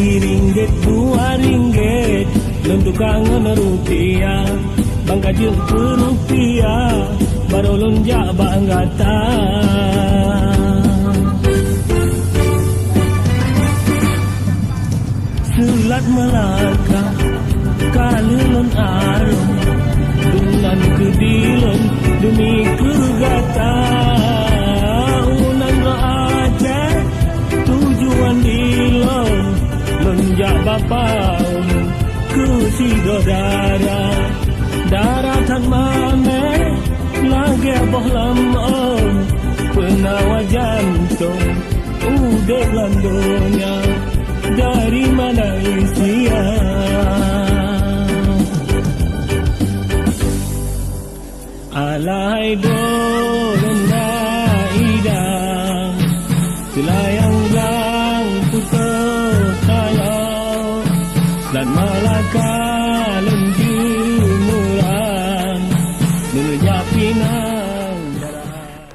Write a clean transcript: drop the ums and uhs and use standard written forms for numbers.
RM1, RM2, lentukang rupiah, bangka je ke rupiah, baru lonjak banggata. Selat Melaka, kalilon arum, bulan kedilon demi kegata. Unan Aceh, tujuan dilon, lonjak bapaun ke Sidodara. Daratan mame, lagi bohlam om, penawar jantung, udah landonya dari Malaysia. Alai dolenda idang, selayang lang putus kalau, dan Malaka lenju murang, menjapinan